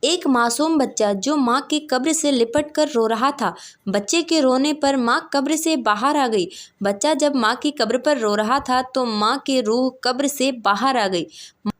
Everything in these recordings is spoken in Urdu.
ایک معصوم بچہ جو ماں کی قبر سے لپٹ کر رو رہا تھا۔ بچے کے رونے پر ماں قبر سے باہر آ گئی۔ بچہ جب ماں کی قبر پر رو رہا تھا تو ماں کی روح قبر سے باہر آ گئی۔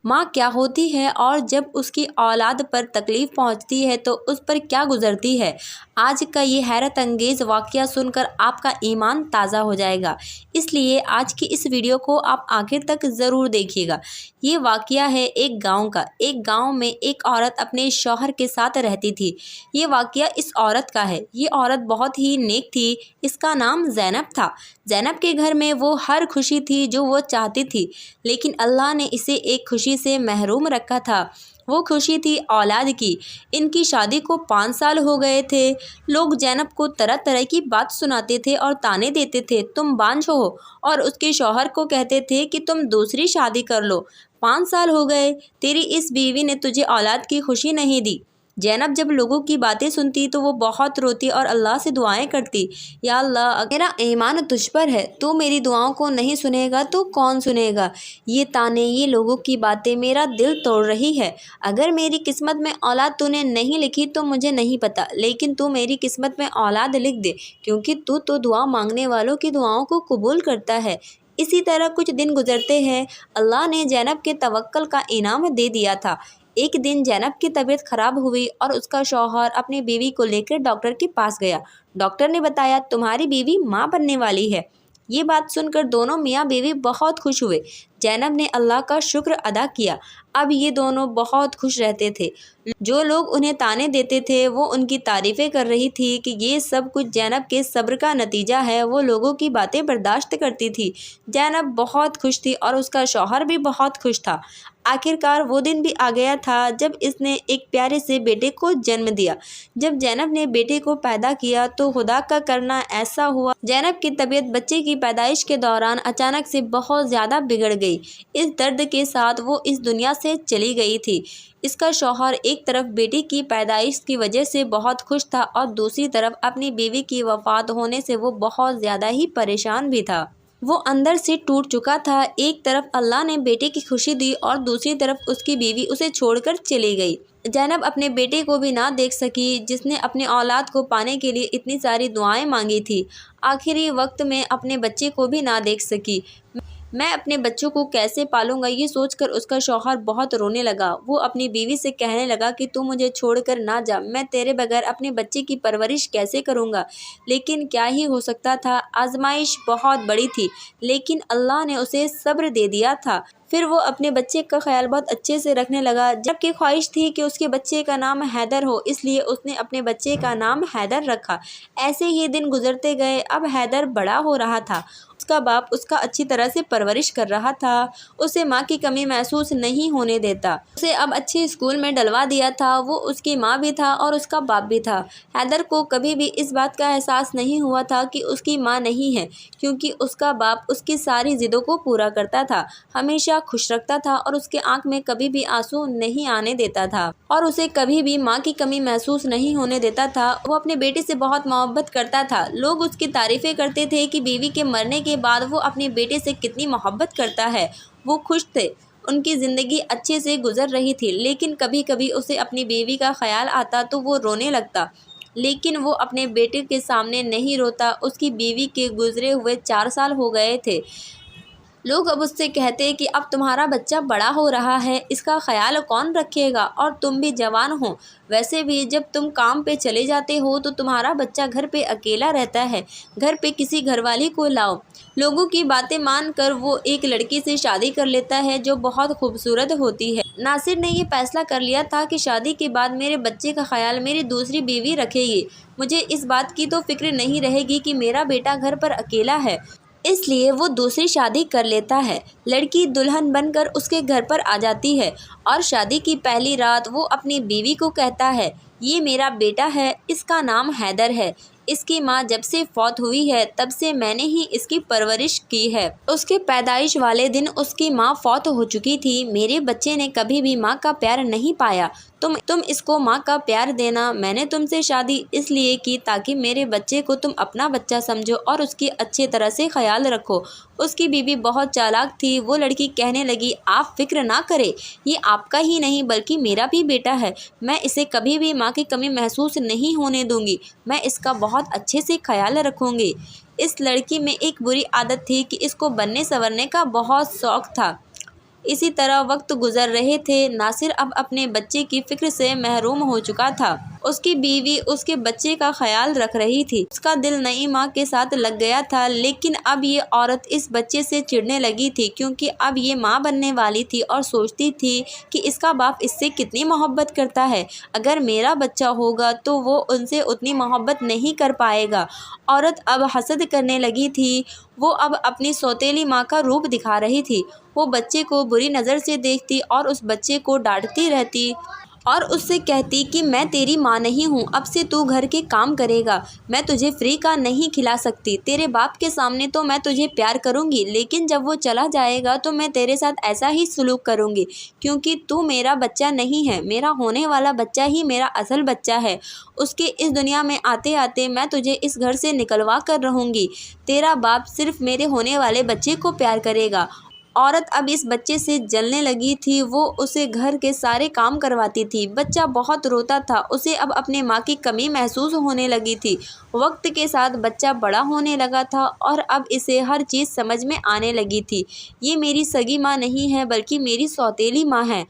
ماں کیا ہوتی ہے اور جب اس کی اولاد پر تکلیف پہنچتی ہے تو اس پر کیا گزرتی ہے۔ آج کا یہ حیرت انگیز واقعہ سن کر آپ کا ایمان تازہ ہو جائے گا، اس لیے آج کی اس ویڈیو کو آپ آخر تک ضرور دیکھیے گا۔ یہ واقعہ ہے ایک گاؤں کا۔ ایک گاؤں میں ایک عورت اپنے شوہر کے ساتھ رہتی تھی۔ یہ واقعہ اس عورت کا ہے۔ یہ عورت بہت ہی نیک تھی۔ اس کا نام زینب تھا۔ زینب کے گھر میں وہ ہر خوشی تھی جو وہ چاہتی تھی، لیکن اللہ نے اسے ایک خوشی سے محروم رکھا تھا۔ وہ خوشی تھی اولاد کی۔ ان کی شادی کو 5 سال ہو گئے تھے۔ لوگ زینب کو طرح طرح کی بات سناتے تھے اور طعنے دیتے تھے، تم بانجھ ہو، اور اس کے شوہر کو کہتے تھے کہ تم دوسری شادی کر لو۔ 5 سال ہو گئے، تیری اس بیوی نے تجھے اولاد کی خوشی نہیں دی۔ زینب جب لوگوں کی باتیں سنتی تو وہ بہت روتی اور اللہ سے دعائیں کرتی، یا اللہ میرا ایمان تجھ پر ہے، تو میری دعاؤں کو نہیں سنے گا تو کون سنے گا۔ یہ طعنے، یہ لوگوں کی باتیں میرا دل توڑ رہی ہے۔ اگر میری قسمت میں اولاد تو نے نہیں لکھی تو مجھے نہیں پتا، لیکن تو میری قسمت میں اولاد لکھ دے، کیونکہ تو دعا مانگنے والوں کی دعاؤں کو قبول کرتا ہے۔ اسی طرح کچھ دن گزرتے ہیں۔ اللہ نے زینب کے توکل کا انعام دے دیا تھا۔ ایک دن زینب کی طبیعت خراب ہوئی اور اس کا شوہر اپنی بیوی کو لے کر ڈاکٹر کے پاس گیا۔ ڈاکٹر نے بتایا تمہاری بیوی ماں بننے والی ہے۔ یہ بات سن کر دونوں میاں بیوی بہت خوش ہوئے۔ زینب نے اللہ کا شکر ادا کیا۔ اب یہ دونوں بہت خوش رہتے تھے۔ جو لوگ انہیں طعنے دیتے تھے وہ ان کی تعریفیں کر رہی تھی کہ یہ سب کچھ زینب کے صبر کا نتیجہ ہے۔ وہ لوگوں کی باتیں برداشت کرتی تھی۔ زینب بہت خوش تھی اور اس کا شوہر بھی بہت خوش تھا۔ آخرکار وہ دن بھی آ گیا تھا جب اس نے ایک پیارے سے بیٹے کو جنم دیا۔ جب زینب نے بیٹے کو پیدا کیا تو خدا کا کرنا ایسا ہوا، زینب کی طبیعت بچے کی پیدائش کے دوران اچانک سے بہت زیادہ بگڑ گئی۔ اس درد کے ساتھ وہ اس دنیا سے چلی گئی تھی۔ اس کا شوہر ایک طرف بیٹی کی پیدائش کی وجہ سے بہت خوش تھا اور دوسری طرف اپنی بیوی کی وفات ہونے سے وہ بہت زیادہ ہی پریشان بھی تھا۔ وہ اندر سے ٹوٹ چکا تھا۔ ایک طرف اللہ نے بیٹے کی خوشی دی اور دوسری طرف اس کی بیوی اسے چھوڑ کر چلی گئی۔ زینب اپنے بیٹے کو بھی نہ دیکھ سکی جس نے اپنے اولاد کو پانے کے لیے اتنی ساری دعائیں مانگی تھی۔ آخری وقت میں اپنے بچے کو بھی نہ دیکھ سکی۔ میں اپنے بچوں کو کیسے پالوں گا، یہ سوچ کر اس کا شوہر بہت رونے لگا۔ وہ اپنی بیوی سے کہنے لگا کہ تو مجھے چھوڑ کر نہ جا، میں تیرے بغیر اپنے بچے کی پرورش کیسے کروں گا۔ لیکن کیا ہی ہو سکتا تھا، آزمائش بہت بڑی تھی، لیکن اللہ نے اسے صبر دے دیا تھا۔ پھر وہ اپنے بچے کا خیال بہت اچھے سے رکھنے لگا۔ جب کہ خواہش تھی کہ اس کے بچے کا نام حیدر ہو، اس لیے اس نے اپنے بچے کا نام حیدر رکھا۔ ایسے ہی دن گزرتے گئے۔ اب حیدر بڑا ہو رہا تھا۔ اس کا باپ اس کا اچھی طرح سے پرورش کر رہا تھا۔ اسے ماں کی کمی محسوس نہیں ہونے دیتا۔ اسے اب اچھے اسکول میں ڈلوا دیا تھا۔ وہ اس کی ماں بھی تھا اور اس کا باپ بھی تھا۔ حیدر کو کبھی بھی اس بات کا احساس نہیں ہوا تھا کہ اس کی ماں نہیں ہے، کیونکہ اس کا باپ اس کی ساری ضدوں کو پورا کرتا تھا، ہمیشہ خوش رکھتا تھا اور اس کے آنکھ میں کبھی بھی آنسو نہیں آنے دیتا تھا، اور اسے کبھی بھی ماں کی کمی محسوس نہیں ہونے دیتا تھا۔ وہ اپنے بیٹے سے بہت محبت کرتا تھا۔ لوگ اس کی تعریفیں کرتے تھے کہ بیوی کے مرنے کے بعد وہ اپنے بیٹے سے کتنی محبت کرتا ہے۔ وہ خوش تھے، ان کی زندگی اچھے سے گزر رہی تھی، لیکن کبھی کبھی اسے اپنی بیوی کا خیال آتا تو وہ رونے لگتا، لیکن وہ اپنے بیٹے کے سامنے نہیں روتا۔ اس کی بیوی کے گزرے ہوئے 4 سال ہو گئے تھے۔ لوگ اب اس سے کہتے کہ اب تمہارا بچہ بڑا ہو رہا ہے، اس کا خیال کون رکھے گا، اور تم بھی جوان ہو۔ ویسے بھی جب تم کام پہ چلے جاتے ہو تو تمہارا بچہ گھر پہ اکیلا رہتا ہے، گھر پہ کسی گھر والی کو لاؤ۔ لوگوں کی باتیں مان کر وہ ایک لڑکی سے شادی کر لیتا ہے جو بہت خوبصورت ہوتی ہے۔ ناصر نے یہ فیصلہ کر لیا تھا کہ شادی کے بعد میرے بچے کا خیال میری دوسری بیوی رکھے گی۔ مجھے اس بات کی تو فکر نہیں رہے گی کہ میرا بیٹا گھر پر اکیلا ہے، اس لیے وہ دوسری شادی کر لیتا ہے۔ لڑکی دلہن بن کر اس کے گھر پر آ جاتی ہے اور شادی کی پہلی رات وہ اپنی بیوی کو کہتا ہے، یہ میرا بیٹا ہے، اس کا نام حیدر ہے، اس کی ماں جب سے فوت ہوئی ہے تب سے میں نے ہی اس کی پرورش کی ہے۔ اس کے پیدائش والے دن اس کی ماں فوت ہو چکی تھی۔ میرے بچے نے کبھی بھی ماں کا پیار نہیں پایا۔ تم اس کو ماں کا پیار دینا۔ میں نے تم سے شادی اس لیے کی تاکہ میرے بچے کو تم اپنا بچہ سمجھو اور اس کی اچھی طرح سے خیال رکھو۔ اس کی بیوی بہت چالاک تھی۔ وہ لڑکی کہنے لگی، آپ فکر نہ کریں، یہ آپ کا ہی نہیں بلکہ میرا بھی بیٹا ہے۔ میں اسے کبھی بھی ماں کی کمی محسوس نہیں ہونے دوں گی۔ میں اس کا بہت اچھے سے خیال رکھوں گی۔ اس لڑکی میں ایک بری عادت تھی کہ اس کو بننے سنورنے کا بہت شوق تھا۔ اسی طرح وقت گزر رہے تھے۔ ناصر اب اپنے بچے کی فکر سے محروم ہو چکا تھا۔ اس کی بیوی اس کے بچے کا خیال رکھ رہی تھی۔ اس کا دل نئی ماں کے ساتھ لگ گیا تھا، لیکن اب یہ عورت اس بچے سے چڑھنے لگی تھی کیونکہ اب یہ ماں بننے والی تھی اور سوچتی تھی کہ اس کا باپ اس سے کتنی محبت کرتا ہے۔ اگر میرا بچہ ہوگا تو وہ ان سے اتنی محبت نہیں کر پائے گا۔ عورت اب حسد کرنے لگی تھی۔ وہ اب اپنی سوتیلی ماں کا روپ دکھا رہی تھی۔ وہ بچے کو بری نظر سے دیکھتی اور اس بچے کو ڈانٹتی رہتی اور اس سے کہتی کہ میں تیری ماں نہیں ہوں، اب سے تو گھر کے کام کرے گا، میں تجھے فری کا نہیں کھلا سکتی۔ تیرے باپ کے سامنے تو میں تجھے پیار کروں گی، لیکن جب وہ چلا جائے گا تو میں تیرے ساتھ ایسا ہی سلوک کروں گی کیونکہ تو میرا بچہ نہیں ہے۔ میرا ہونے والا بچہ ہی میرا اصل بچہ ہے۔ اس کے اس دنیا میں آتے آتے میں تجھے اس گھر سے نکلوا کر رہوں گی۔ تیرا باپ صرف میرے ہونے والے بچے کو پیار کرے گا۔ عورت اب اس بچے سے جلنے لگی تھی۔ وہ اسے گھر کے سارے کام کرواتی تھی۔ بچہ بہت روتا تھا۔ اسے اب اپنے ماں کی کمی محسوس ہونے لگی تھی۔ وقت کے ساتھ بچہ بڑا ہونے لگا تھا اور اب اسے ہر چیز سمجھ میں آنے لگی تھی۔ یہ میری سگی ماں نہیں ہے بلکہ میری سوتیلی ماں ہے۔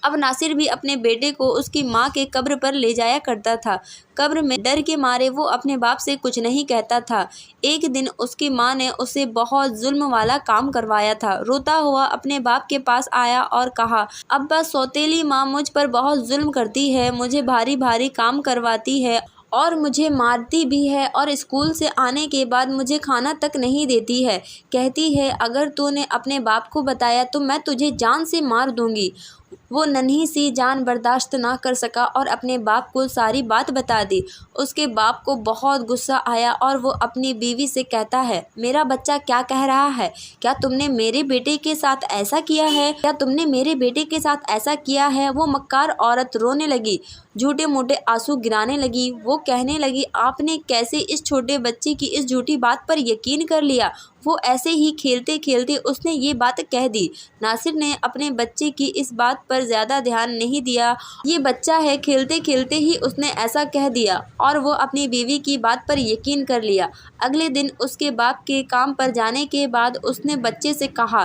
اب ناصر بھی اپنے بیٹے کو اس کی ماں کے قبر پر لے جایا کرتا تھا۔ قبر میں ڈر کے مارے وہ اپنے باپ سے کچھ نہیں کہتا تھا۔ ایک دن اس کی ماں نے اسے بہت ظلم والا کام کروایا تھا۔ روتا ہوا اپنے باپ کے پاس آیا اور کہا، ابا، سوتیلی ماں مجھ پر بہت ظلم کرتی ہے، مجھے بھاری بھاری کام کرواتی ہے اور مجھے مارتی بھی ہے اور اسکول سے آنے کے بعد مجھے کھانا تک نہیں دیتی ہے۔ کہتی ہے اگر تو نے اپنے باپ کو بتایا تو میں تجھے جان سے مار دوں گی۔ وہ ننھی سی جان برداشت نہ کر سکا اور اپنے باپ کو ساری بات بتا دی۔ اس کے باپ کو بہت غصہ آیا اور وہ اپنی بیوی سے کہتا ہے، میرا بچہ کیا کہہ رہا ہے؟ کیا تم نے میرے بیٹے کے ساتھ ایسا کیا ہے؟ کیا تم نے میرے بیٹے کے ساتھ ایسا کیا ہے؟ وہ مکار عورت رونے لگی، جھوٹے موٹے آنسو گرانے لگی۔ وہ کہنے لگی، آپ نے کیسے اس چھوٹے بچے کی اس جھوٹی بات پر یقین کر لیا؟ وہ ایسے ہی کھیلتے کھیلتے اس نے یہ بات کہہ دی۔ ناصر نے اپنے بچے کی اس بات پر زیادہ دھیان نہیں دیا۔ یہ بچہ ہے، کھیلتے کھیلتے ہی اس نے ایسا کہہ دیا اور وہ اپنی بیوی کی بات پر یقین کر لیا۔ اگلے دن اس کے باپ کے کام پر جانے کے بعد اس نے بچے سے کہا،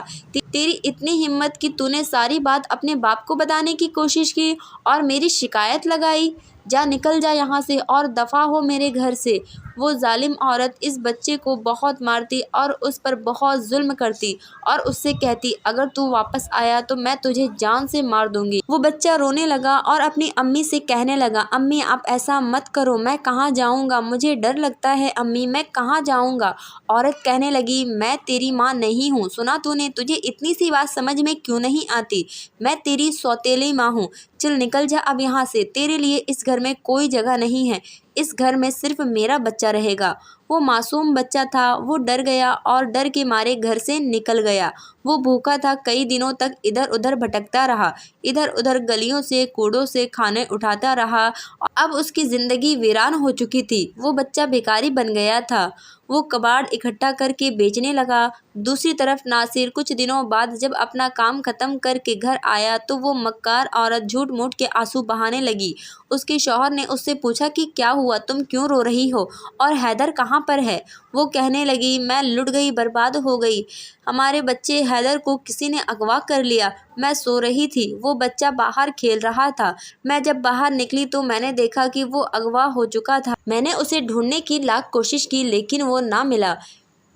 تیری اتنی ہمت کہ تو نے ساری بات اپنے باپ کو بتانے کی کوشش کی اور میری شکایت لگائی؟ جا، نکل جا یہاں سے اور دفع ہو میرے گھر سے۔ وہ ظالم عورت اس بچے کو بہت مارتی اور اس پر بہت ظلم کرتی اور اس سے کہتی، اگر تو واپس آیا تو میں تجھے جان سے مار دوں گی۔ وہ بچہ رونے لگا اور اپنی امی سے کہنے لگا، امی آپ ایسا مت کرو، میں کہاں جاؤں گا؟ مجھے ڈر لگتا ہے امی، میں کہاں جاؤں گا؟ عورت کہنے لگی، میں تیری ماں نہیں ہوں، سنا تو نے؟ تجھے اتنی سی بات سمجھ میں کیوں نہیں آتی؟ میں تیری سوتیلی ماں ہوں۔ چل نکل جا اب یہاں سے، تیرے لیے اس گھر میں کوئی جگہ نہیں ہے، اس گھر میں صرف میرا بچہ رہے گا۔ وہ معصوم بچہ تھا۔ وہ ڈر گیا اور ڈر کے مارے گھر سے نکل گیا۔ وہ بھوکا تھا، کئی دنوں تک ادھر ادھر بھٹکتا رہا، ادھر ادھر گلیوں سے کوڑوں سے کھانے اٹھاتا رہا۔ اب اس کی زندگی ویران ہو چکی تھی۔ وہ بچہ بھکاری بن گیا تھا۔ وہ کباڑ اکٹھا کر کے بیچنے لگا۔ دوسری طرف ناصر کچھ دنوں بعد جب اپنا کام ختم کر کے گھر آیا تو وہ مکار عورت جھوٹ موٹ کے آنسو بہانے لگی۔ اس کے شوہر نے اس سے پوچھا کہ کیا ہوا، تم کیوں رو رہی ہو اور حیدر کہاں پر ہے؟ وہ کہنے لگی، میں لٹ گئی، برباد ہو گئی، ہمارے بچے حیدر کو کسی نے اغوا کر لیا۔ میں سو رہی تھی، وہ بچہ باہر کھیل رہا تھا۔ میں جب باہر نکلی تو میں نے دیکھا کہ وہ اغوا ہو چکا تھا۔ میں نے اسے ڈھونڈنے کی لاکھ کوشش کی لیکن وہ نہ ملا۔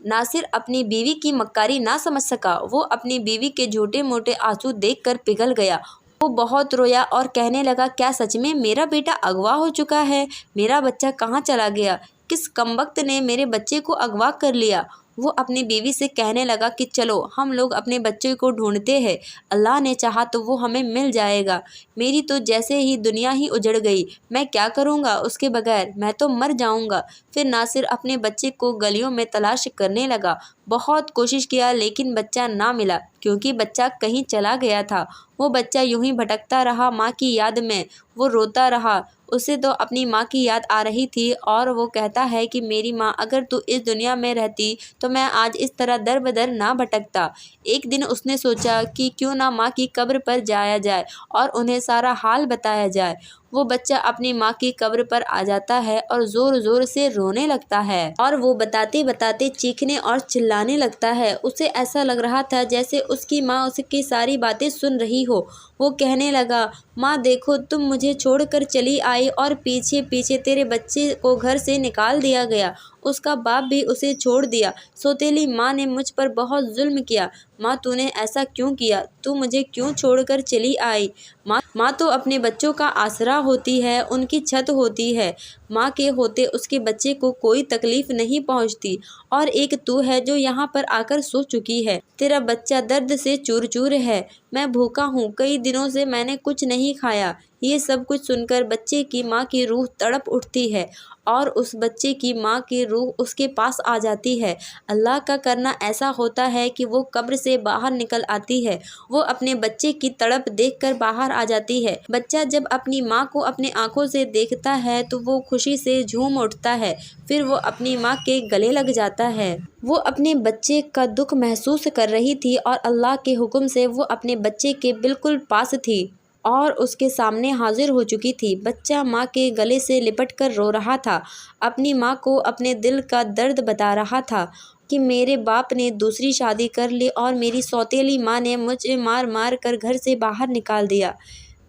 ناصر اپنی بیوی کی مکاری نہ سمجھ سکا۔ وہ اپنی بیوی کے جھوٹے موٹے آنسو دیکھ کر پگھل گیا۔ وہ بہت رویا اور کہنے لگا، کیا سچ میں میرا بیٹا اغوا ہو چکا ہے؟ میرا بچہ کہاں چلا گیا؟ کس کمبخت نے میرے بچے کو اغوا کر لیا؟ وہ اپنی بیوی سے کہنے لگا کہ چلو ہم لوگ اپنے بچے کو ڈھونڈتے ہیں، اللہ نے چاہا تو وہ ہمیں مل جائے گا۔ میری تو جیسے ہی دنیا ہی اجڑ گئی، میں کیا کروں گا اس کے بغیر، میں تو مر جاؤں گا۔ پھر ناصر اپنے بچے کو گلیوں میں تلاش کرنے لگا، بہت کوشش کیا لیکن بچہ نہ ملا کیونکہ بچہ کہیں چلا گیا تھا۔ وہ بچہ یوں ہی بھٹکتا رہا ماں کی یاد میں، وہ روتا رہا، اسے تو اپنی ماں کی یاد آ رہی تھی اور وہ کہتا ہے کہ میری ماں اگر تو اس دنیا میں رہتی تو میں آج اس طرح در بدر نہ بھٹکتا۔ ایک دن اس نے سوچا کہ کیوں نہ ماں کی قبر پر جایا جائے اور انہیں سارا حال بتایا جائے۔ وہ بچہ اپنی ماں کی قبر پر آ جاتا ہے اور زور زور سے رونے لگتا ہے اور وہ بتاتے بتاتے چیخنے اور چلانے لگتا ہے۔ اسے ایسا لگ رہا تھا جیسے اس کی ماں اس کی ساری باتیں سن رہی ہو۔ وہ کہنے لگا، ماں دیکھو تم مجھے چھوڑ کر چلی آئی اور پیچھے پیچھے تیرے بچے کو گھر سے نکال دیا گیا، اس کا باپ بھی اسے چھوڑ دیا۔ سوتیلی ماں نے مجھ پر بہت ظلم کیا۔ ماں تو نے ایسا کیوں کیا؟ تو مجھے کیوں چھوڑ کر چلی آئی؟ ماں تو اپنے بچوں کا آسرا ہوتی ہے، ان کی چھت ہوتی ہے۔ ماں کے ہوتے اس کے بچے کو کوئی تکلیف نہیں پہنچتی، اور ایک تو ہے جو یہاں پر آ کر سو چکی ہے۔ تیرا بچہ درد سے چور چور ہے، میں بھوکا ہوں، کئی دنوں سے میں نے کچھ نہیں کھایا۔ یہ سب کچھ سن کر بچے کی ماں کی روح تڑپ اٹھتی ہے اور اس بچے کی ماں کی روح اس کے پاس آ جاتی ہے۔ اللہ کا کرنا ایسا ہوتا ہے کہ وہ قبر سے باہر نکل آتی ہے، وہ اپنے بچے کی تڑپ دیکھ کر باہر آ جاتی ہے۔ بچہ جب اپنی ماں کو اپنے آنکھوں سے دیکھتا ہے تو وہ خوشی سے جھوم اٹھتا ہے، پھر وہ اپنی ماں کے گلے لگ جاتا ہے۔ وہ اپنے بچے کا دکھ محسوس کر رہی تھی اور اللہ کے حکم سے وہ اپنے بچے کے بالکل پاس تھی اور اس کے سامنے حاضر ہو چکی تھی۔ بچہ ماں کے گلے سے لپٹ کر رو رہا تھا، اپنی ماں کو اپنے دل کا درد بتا رہا تھا کہ میرے باپ نے دوسری شادی کر لی اور میری سوتیلی ماں نے مجھے مار مار کر گھر سے باہر نکال دیا۔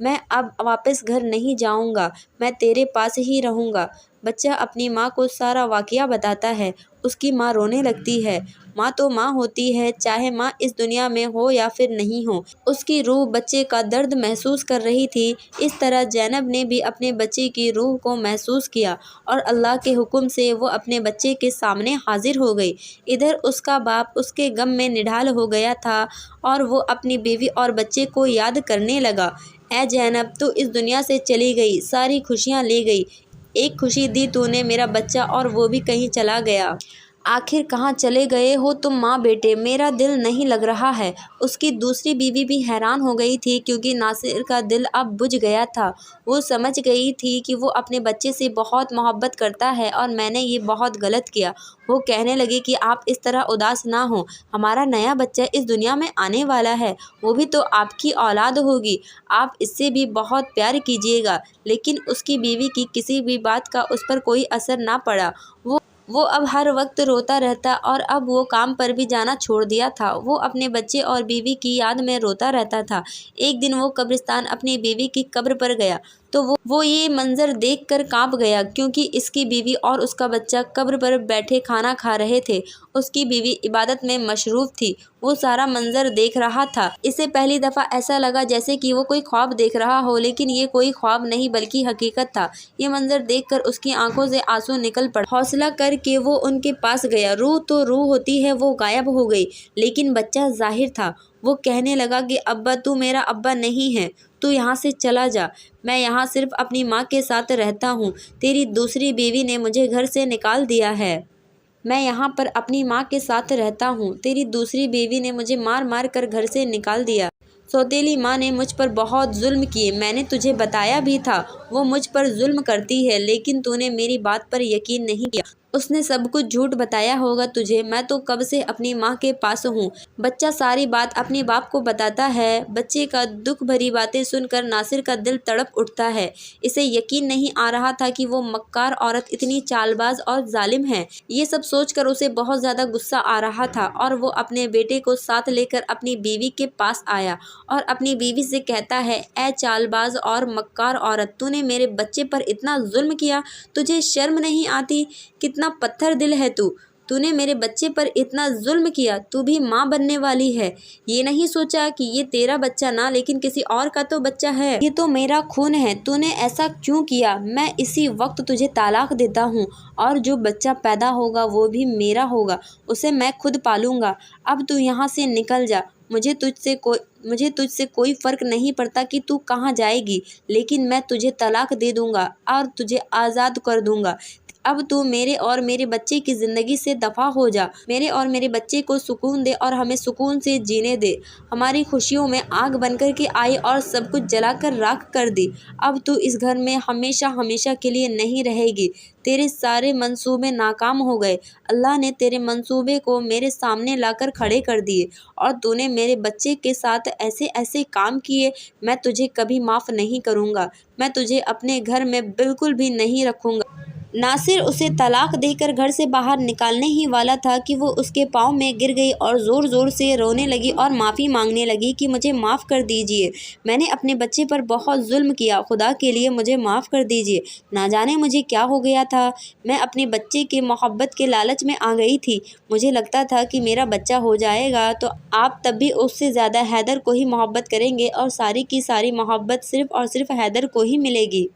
میں اب واپس گھر نہیں جاؤں گا، میں تیرے پاس ہی رہوں گا۔ بچہ اپنی ماں کو سارا واقعہ بتاتا ہے۔ اس کی ماں رونے لگتی ہے۔ ماں تو ماں ہوتی ہے، چاہے ماں اس دنیا میں ہو یا پھر نہیں ہو۔ اس کی روح بچے کا درد محسوس کر رہی تھی۔ اس طرح زینب نے بھی اپنے بچے کی روح کو محسوس کیا اور اللہ کے حکم سے وہ اپنے بچے کے سامنے حاضر ہو گئی۔ ادھر اس کا باپ اس کے غم میں نڈھال ہو گیا تھا اور وہ اپنی بیوی اور بچے کو یاد کرنے لگا۔ اے زینب، تو اس دنیا سے چلی گئی، ساری خوشیاں لے گئی، ایک خوشی دی تو نے، میرا بچہ، اور وہ بھی کہیں چلا گیا۔ آخر کہاں چلے گئے ہو تم ماں بیٹے؟ میرا دل نہیں لگ رہا ہے۔ اس کی دوسری بیوی بھی حیران ہو گئی تھی کیونکہ ناصر کا دل اب بجھ گیا تھا۔ وہ سمجھ گئی تھی کہ وہ اپنے بچے سے بہت محبت کرتا ہے اور میں نے یہ بہت غلط کیا۔ وہ کہنے لگی کہ آپ اس طرح اداس نہ ہوں، ہمارا نیا بچہ اس دنیا میں آنے والا ہے، وہ بھی تو آپ کی اولاد ہوگی، آپ اس سے بھی بہت پیار کیجیے گا۔ لیکن اس کی بیوی کی کسی بھی بات کا اس پر کوئی اثر نہ پڑا۔ وہ اب ہر وقت روتا رہتا اور اب وہ کام پر بھی جانا چھوڑ دیا تھا۔ وہ اپنے بچے اور بیوی کی یاد میں روتا رہتا تھا۔ ایک دن وہ قبرستان اپنی بیوی کی قبر پر گیا تو وہ یہ منظر دیکھ کر کانپ گیا کیونکہ اس کی بیوی اور اس کا بچہ قبر پر بیٹھے کھانا کھا رہے تھے۔ اس کی بیوی عبادت میں مصروف تھی۔ وہ سارا منظر دیکھ رہا تھا۔ اسے پہلی دفعہ ایسا لگا جیسے کہ وہ کوئی خواب دیکھ رہا ہو، لیکن یہ کوئی خواب نہیں بلکہ حقیقت تھا۔ یہ منظر دیکھ کر اس کی آنکھوں سے آنسو نکل پڑے۔ حوصلہ کر کے وہ ان کے پاس گیا۔ روح تو روح ہوتی ہے، وہ غائب ہو گئی لیکن بچہ ظاہر تھا۔ وہ کہنے لگا کہ ابا، تو میرا ابا نہیں ہے، تو یہاں سے چلا جا، میں یہاں صرف اپنی ماں کے ساتھ رہتا ہوں۔ تیری دوسری بیوی نے مجھے گھر سے نکال دیا ہے، میں یہاں پر اپنی ماں کے ساتھ رہتا ہوں۔ تیری دوسری بیوی نے مجھے مار مار کر گھر سے نکال دیا۔ سوتیلی ماں نے مجھ پر بہت ظلم کیے، میں نے تجھے بتایا بھی تھا وہ مجھ پر ظلم کرتی ہے، لیکن تو نے میری بات پر یقین نہیں کیا۔ اس نے سب کچھ جھوٹ بتایا ہوگا تجھے، میں تو کب سے اپنی ماں کے پاس ہوں۔ بچہ ساری بات اپنے باپ کو بتاتا ہے۔ بچے کا دکھ بھری باتیں سن کر ناصر کا دل تڑپ اٹھتا ہے۔ اسے یقین نہیں آ رہا تھا کہ وہ مکار عورت اتنی چال باز اور ظالم ہے۔ یہ سب سوچ کر اسے بہت زیادہ غصہ آ رہا تھا اور وہ اپنے بیٹے کو ساتھ لے کر اپنی بیوی کے پاس آیا اور اپنی بیوی سے کہتا ہے، اے چال باز اور مکار عورت، تو نے میرے بچے پر اتنا ظلم کیا، تجھے شرم نہیں آتی؟ کتنا پتھر دل ہے تو تو نے میرے بچے پر اتنا ظلم کیا، تو بھی ماں بننے والی ہے، یہ نہیں سوچا کہ یہ تیرا بچہ نہ لیکن کسی اور کا تو بچہ ہے، یہ تو میرا خون ہے، تو نے ایسا کیوں کیا؟ میں اسی وقت تجھے طلاق دیتا ہوں اور جو بچہ پیدا ہوگا وہ بھی میرا ہوگا، اسے میں خود پالوں گا، اب تو یہاں سے نکل جا، مجھے تجھ سے کوئی فرق نہیں پڑتا کہ تو کہاں جائے گی، لیکن میں تجھے طلاق دے دوں گا اور تجھے آزاد کر دوں گا، اب تو میرے اور میرے بچے کی زندگی سے دفع ہو جا، میرے اور میرے بچے کو سکون دے اور ہمیں سکون سے جینے دے، ہماری خوشیوں میں آگ بن کر کے آئی اور سب کچھ جلا کر راکھ کر دی، اب تو اس گھر میں ہمیشہ ہمیشہ کے لیے نہیں رہے گی، تیرے سارے منصوبے ناکام ہو گئے، اللہ نے تیرے منصوبے کو میرے سامنے لا کر کھڑے کر دیے اور تو نے میرے بچے کے ساتھ ایسے ایسے کام کیے، میں تجھے کبھی معاف نہیں کروں گا، میں تجھے اپنے گھر میں بالکل بھی نہیں رکھوں گا۔ ناصر اسے طلاق دے کر گھر سے باہر نکالنے ہی والا تھا کہ وہ اس کے پاؤں میں گر گئی اور زور زور سے رونے لگی اور معافی مانگنے لگی کہ مجھے معاف کر دیجیے، میں نے اپنے بچے پر بہت ظلم کیا، خدا کے لیے مجھے معاف کر دیجیے، نہ جانے مجھے کیا ہو گیا تھا، میں اپنے بچے کے محبت کے لالچ میں آ گئی تھی، مجھے لگتا تھا کہ میرا بچہ ہو جائے گا تو آپ تب بھی اس سے زیادہ حیدر کو ہی محبت کریں گے اور ساری کی ساری محبت صرف اور صرف حیدر کو ہی ملے گی۔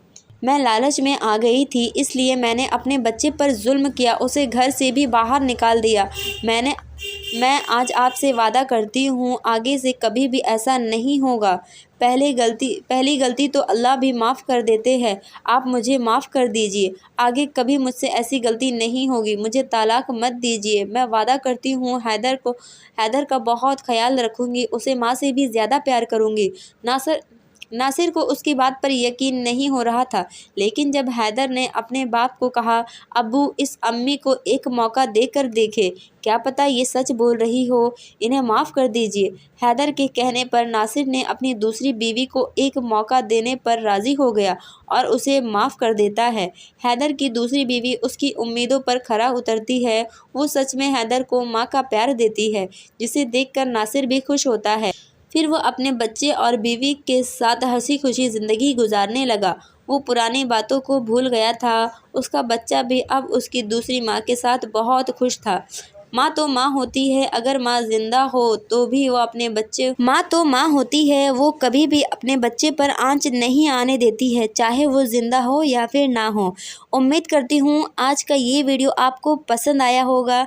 میں لالچ میں آ گئی تھی، اس لیے میں نے اپنے بچے پر ظلم کیا، اسے گھر سے بھی باہر نکال دیا، میں آج آپ سے وعدہ کرتی ہوں آگے سے کبھی بھی ایسا نہیں ہوگا، پہلی غلطی تو اللہ بھی معاف کر دیتے ہیں، آپ مجھے معاف کر دیجیے، آگے کبھی مجھ سے ایسی غلطی نہیں ہوگی، مجھے طلاق مت دیجیے، میں وعدہ کرتی ہوں حیدر کا بہت خیال رکھوں گی، اسے ماں سے بھی زیادہ پیار کروں گی۔ ناصر کو اس کی بات پر یقین نہیں ہو رہا تھا، لیکن جب حیدر نے اپنے باپ کو کہا، ابو اس امی کو ایک موقع دے کر دیکھے، کیا پتہ یہ سچ بول رہی ہو، انہیں معاف کر دیجیے، حیدر کے کہنے پر ناصر نے اپنی دوسری بیوی کو ایک موقع دینے پر راضی ہو گیا اور اسے معاف کر دیتا ہے۔ حیدر کی دوسری بیوی اس کی امیدوں پر کھرا اترتی ہے، وہ سچ میں حیدر کو ماں کا پیار دیتی ہے، جسے دیکھ کر ناصر بھی خوش ہوتا ہے۔ پھر وہ اپنے بچے اور بیوی کے ساتھ ہنسی خوشی زندگی گزارنے لگا، وہ پرانی باتوں کو بھول گیا تھا، اس کا بچہ بھی اب اس کی دوسری ماں کے ساتھ بہت خوش تھا۔ ماں تو ماں ہوتی ہے، اگر ماں زندہ ہو تو بھی وہ کبھی بھی اپنے بچے پر آنچ نہیں آنے دیتی ہے، چاہے وہ زندہ ہو یا پھر نہ ہو۔ امید کرتی ہوں آج کا یہ ویڈیو آپ کو پسند آیا ہوگا۔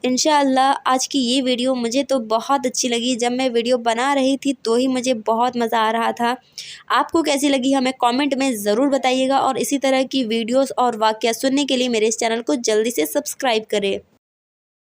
انشاءاللہ آج کی یہ ویڈیو مجھے تو بہت اچھی لگی، جب میں ویڈیو بنا رہی تھی تو ہی مجھے بہت مزہ آ رہا تھا۔ آپ کو کیسی لگی ہمیں کامنٹ میں ضرور بتائیے گا اور اسی طرح کی ویڈیوز اور واقعات سننے کے لیے میرے اس چینل کو جلدی سے سبسکرائب کریں۔